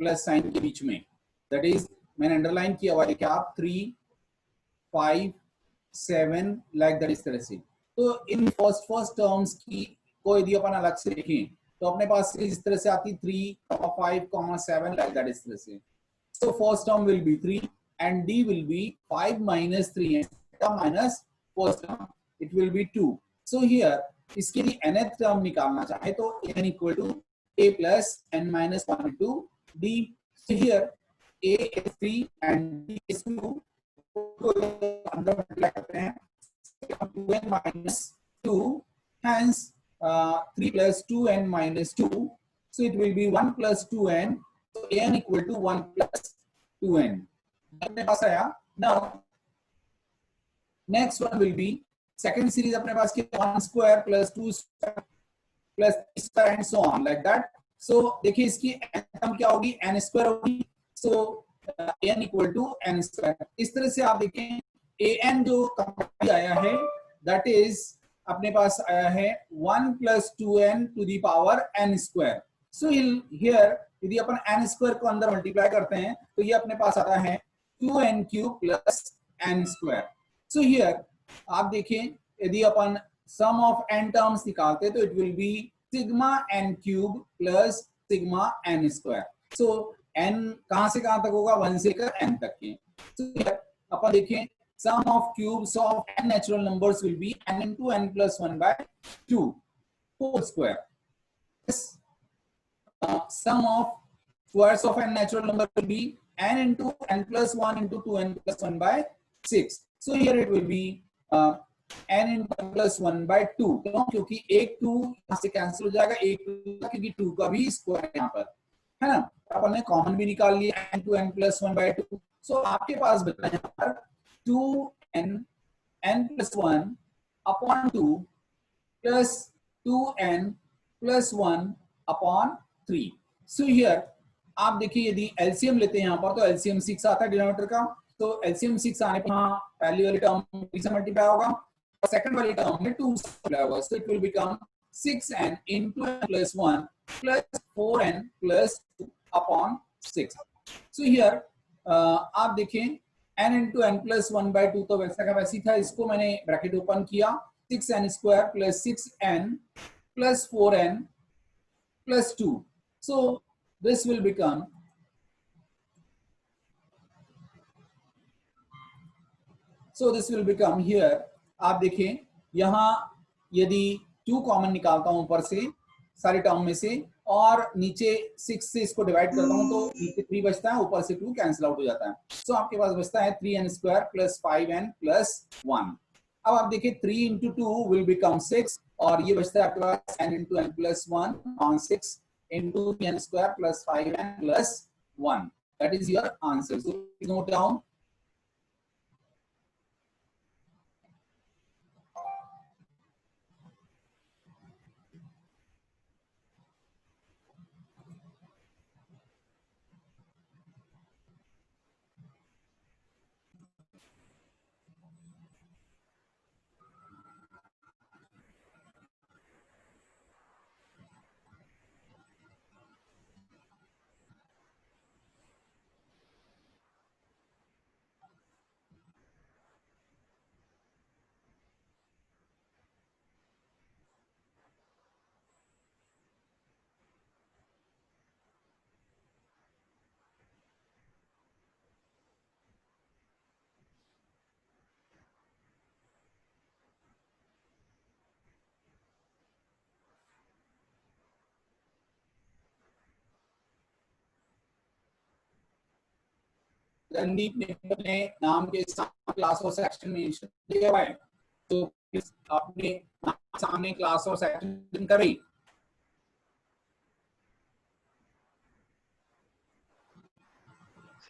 Plus sign के बीच में, that is मैंने अंडरलाइन किया हुआ है क्या, 3 5 7 लाइक दैट, इस तरह से। तो इन फर्स्ट टर्म्स की को यदि अपन अलग से देखें तो अपने पास इस तरह से आती 3, 5, 7 लाइक दैट, इस तरह से। So first term will be 3 and D will be 5 minus 3 and minus first term. It will be 2. So here इसके लिए nth term निकालना चाहे तो n equal to a plus n minus 1 into D. So here a is 3 and D is 2. अंदर multiply करते हैं 2n minus 2, hence 3 plus 2n minus 2. So it will be 1 plus 2n. So n equal to 1 plus 2n. अपने पास आया। Now next one will be second series अपने पास के 1 square plus 2 square plus 3 square and so on like that. So देखिए इसकी n term क्या होगी, n square होगी। So n equal to n square। इस तरह से आप देखें an जो कंप्लीट आया है that is अपने पास आया है 1 plus 2n to the power n square. So here यदि अपन n स्क्वायर को अंदर मल्टीप्लाई करते हैं तो ये अपने पास आता है 2n cube plus n square. So here आप देखें यदि अपन सम ऑफ n टर्म्स निकालते तो it will be sigma n cube plus sigma n square. So n कहां से कहां तक होगा, 1 से लेकर n तक के। सो हियर अपन देखें sum of cubes of n natural numbers will be n into n plus 1 by 2 whole square. Sum of squares of n natural number will be n into n plus 1 into 2n plus 1 by 6. So here it will be n into n plus 1 by 2. क्योंकि एक 2 यहाँ से cancel हो जाएगा, एक 2 क्योंकि 2 का भी स्क्वायर यहाँ पर है ना, अपन ने कॉमन भी निकाल लिया n to n plus 1 by 2. So आपके पास बचा यहाँ पर 2n n plus 1 upon 2 plus 2n plus 1 upon 3. So here आप देखिए यदि एलसीएम लेते हैं यहाँ पर तो एलसीएम 6 आता है डिनोमिनेटर का, तो एलसीएम 6 आने पर हाँ पहली वाली टर्म 3 से मल्टीप्लाई होगा और सेकंड वाली टर्म में 2 से मल्टीप्लाई होगा। So it will become 6n into n plus 1 plus 4n plus 2 upon 6. So here आप देखें n into n plus 1 by 2 तो वैसा का वैसी था, इसको मैंने ब्रैकेट ओपन किया 6n square plus 6n plus 4n plus 2. So this will become here आप देखें यहाँ यदि 2 कॉमन निकालता हूं ऊपर से सारी टर्म में से और नीचे 6 से इसको डिवाइड करता हूं तो नीचे 3 बचता है, ऊपर से 2 कैंसिल आउट हो जाता है। सो आपके पास बचता है 3n square plus 5n plus 1। अब आप देखिए 3 into 2 will become 6 और ये बचता है आपके पास n into n plus 1 on 6 into n square plus 5n plus 1. That is your answer. So note down. Randeep ने अपने नाम के साथ क्लास और सेक्शन में दिया हुआ है, तो आपने सामने क्लास और सेक्शन करी।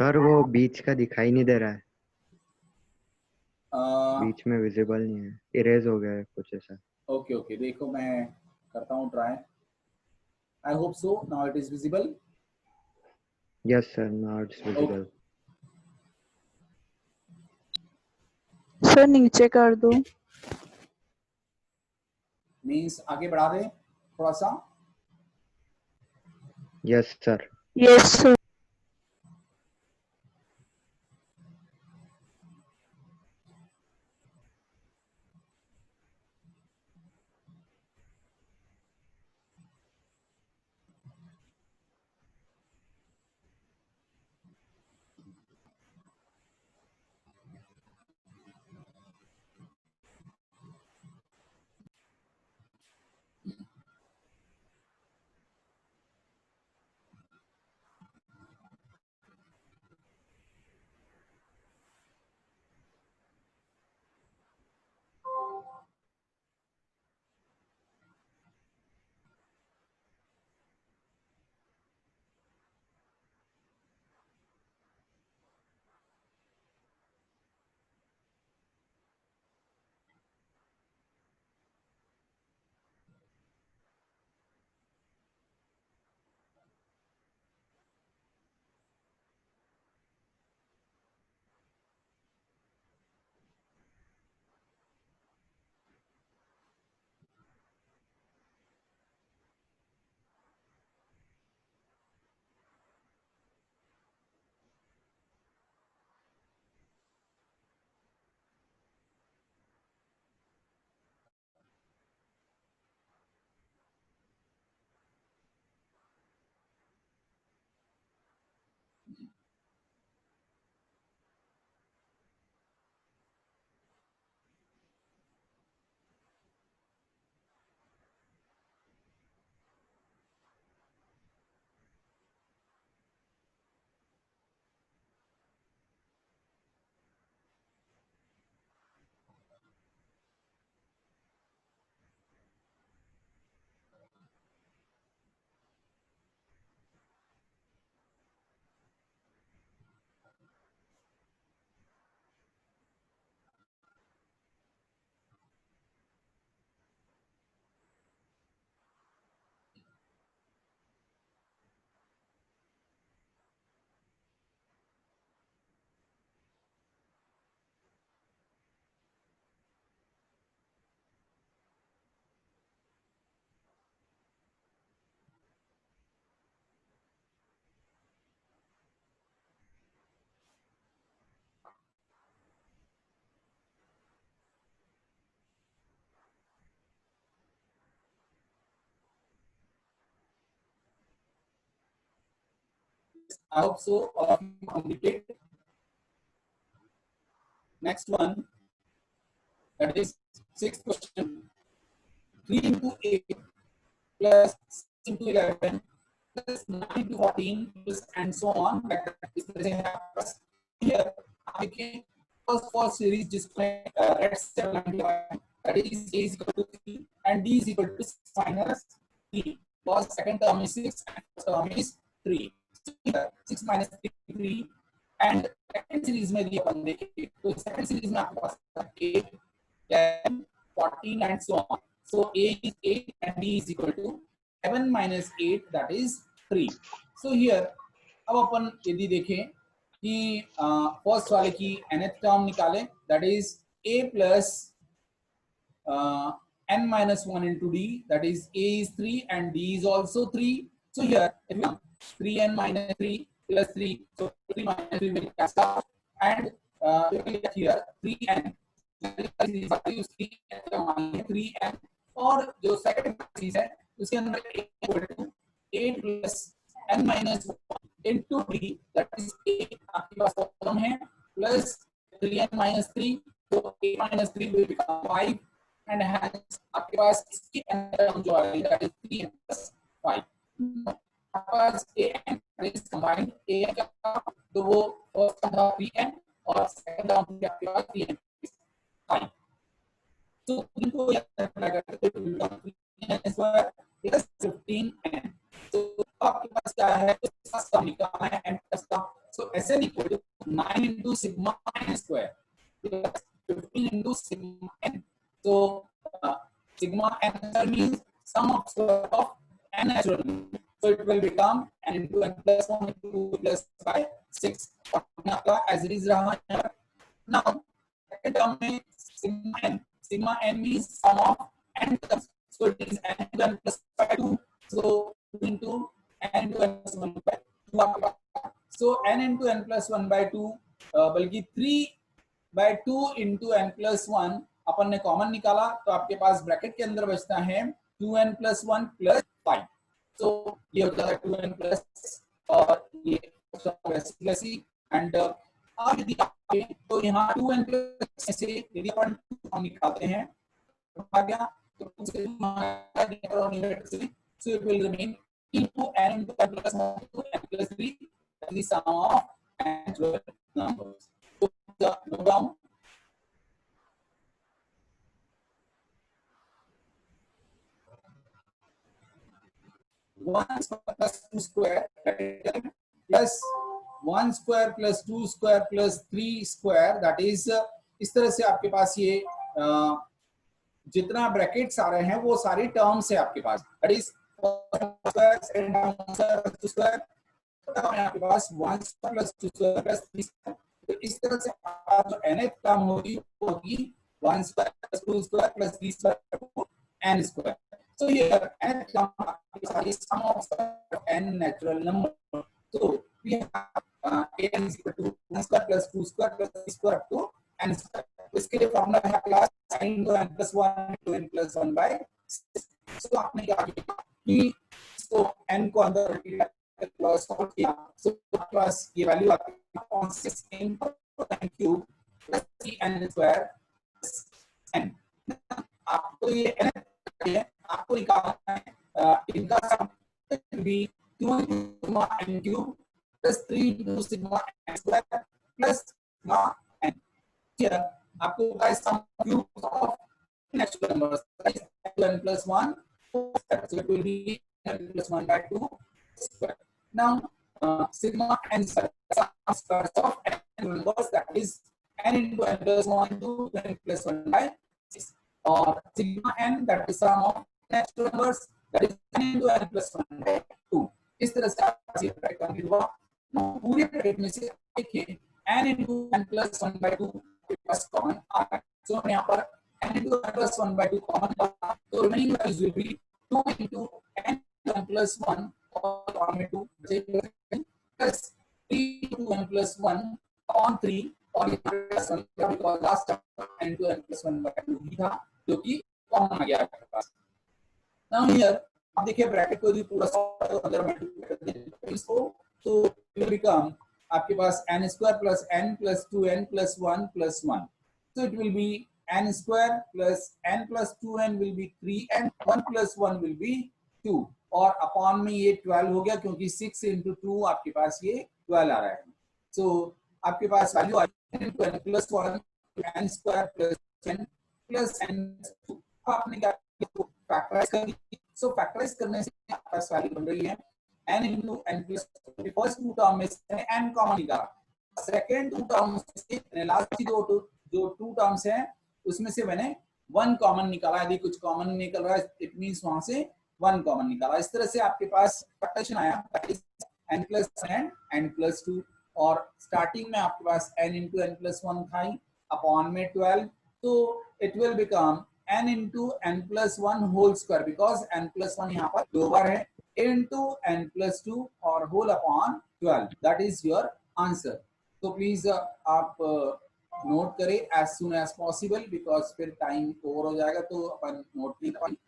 सर वो बीच का दिखाई नहीं दे रहा है, बीच में विजिबल नहीं है, इरेज हो गया है कुछ ऐसा। ओके ओके, देखो मैं करता हूँ try. I hope so now it is visible. Yes sir, now it's visible. Sir नीचे कर दो। मीन्स आगे बढ़ा दे थोड़ा सा। Yes sir. Yes sir. I hope so. All of you complete. Next one, that is sixth question. 3 into 8 plus 6 into 11 plus 9 into 14 plus and so on. Like that is the same happens. Here, I can first series display red 791, that is A is equal to 3 and D is equal to 6 minus 3. Because second term is 6 and first term is 3. So here 6 minus 3 and second series में भी अपन देखें तो second series में आपके पास 8, 10, 14 and so on. So A is 8 and D is equal to 7 minus 8, that is 3. So here अब अपन यदि देखें कि फर्स्ट वाले की nth टर्म निकालें, that is A plus n minus 1 into D, that is A is 3 and D is also 3. So here if you 3n minus 3 plus 3, so 3 minus 3 will cancel out, and we will get here 3n 3n और जो second चीज है उसके अंदर 8 plus n minus 1 into D, that is 8 आपके पास term है plus 3n minus 3, so 8 minus 3 will become 5 and hence आपके पास इसकी टर्म जो आएगी that is 3n plus 5. आपके पास an is combined an का तो वो फर्स्ट टर्म था 3n और सेकंड टर्म आपके पास 3n 5. तो इनको याद करते हैं plus 15n. तो आपके पास क्या है इसका सम निकालना है n प्लस का. So Sn equal to 9 into sigma n square plus 15 into sigma n. So sigma n means sum of square of n natural number. So it will become n into n plus 1 into 2 plus 5 6 as it is raha. Now second term में sigma n means sum of n terms. So it is n into n plus 5 2. So 2 into n into n plus 1 by 2. So n into n plus 1 by 2 बल्कि 3 by 2 into n plus 1 अपन ने common निकाला तो आपके पास bracket के अंदर बचता है 2n plus 1 plus 5. So ये होता है 2n plus और ये प्लस एंड अब यदि तो यहाँ 2n plus से यदि अपन निकालते हैं तो आ गया तो so it will remain into n into n plus 1 to n plus 3, that is the sum of natural numbers. So go down. One square plus 2 square plus 1 square plus 2 square plus 3 square, that is इस तरह से आपके पास ये जितना brackets आ रहे हैं वो सारी टर्म्स है आपके पास, that is square आपके पास 1 square plus 2 square plus 3 square. तो इस तरह से जो nth टर्म होगी वो होगी 1 square plus 2 square plus 3 square n square. So here n term is sum of n natural number. So we have n is equal to 1 square plus 2 square plus 3 square up to n square. इसके लिए formula है class sin into n plus 1 into n plus 1 by 6. So आपने क्या किया कि इसको n को अंदर प्लस किया, so आपके पास ये वैल्यू आती है 16 n cube plus 3n square n. आपको ये n आपको निकालना है इनका सम भी 2 sigma n cube plus 3 into sigma n square plus sigma n. Here आपको का sum cube of natural numbers n plus 1, so it will be n plus 1 by 2 square. Now sigma n square of n numbers, that is n into n plus 1 into n plus 1 by 6, or sigma n, that is sum of natural numbers, that is n into n plus 1 by 2. इस तरह से आप ये try करके हुआ. पूरे bracket में से देखिए n into n plus 1 by 2 plus common आ रहा है. So यहाँ पर n into n plus 1 by 2 common आ, तो remaining values will be 2 into n plus 1 और कॉमन में 2 plus 3 into n plus 1 on 3 और प्लस 1 का last term n into n plus 1 by 2 ही था जो कि कॉमन आ गया आपके पास. नाउ हियर आप देखिए ब्रैकेट को यदि पूरा अंदर मल्टीप्लाई कर दें इसको तो become आपके पास n square plus n plus 2n plus 1 plus 1. So it will be n square plus n plus 2n will be 3n, 1 plus 1 will be 2 और अपॉन में ये 12 हो गया क्योंकि 6 into 2 आपके पास ये 12 आ रहा है. So आपके पास वैल्यू आ रही है n plus 1 n square plus n plus n 2. आपने क्या फैक्टराइज कर दिया. सो फैक्टराइज करने से आपके पास वैल्यू बन रही है n into n plus 2. First two term में से n कॉमन निकाला, सेकंड टू टर्म से लास्ट की जो टू टर्म्स हैं उसमें से मैंने 1 कॉमन निकाला. यदि कुछ कॉमन निकल रहा है इट मींस वहां से 1 कॉमन निकाला. इस तरह से आपके पास फैक्टराइजेशन आया n plus 1 n plus 2 और स्टार्टिंग में आपके पास n into n plus 1 था अपॉन में 12. तो it will become n into n plus 1 whole square because n plus 1 यहाँ पर 2 बार है into n plus 2 और whole upon 12. That is your answer. तो प्लीज आप नोट करें as soon as possible because फिर टाइम ओवर हो जाएगा तो अपन नोट नहीं कर पाएंगे.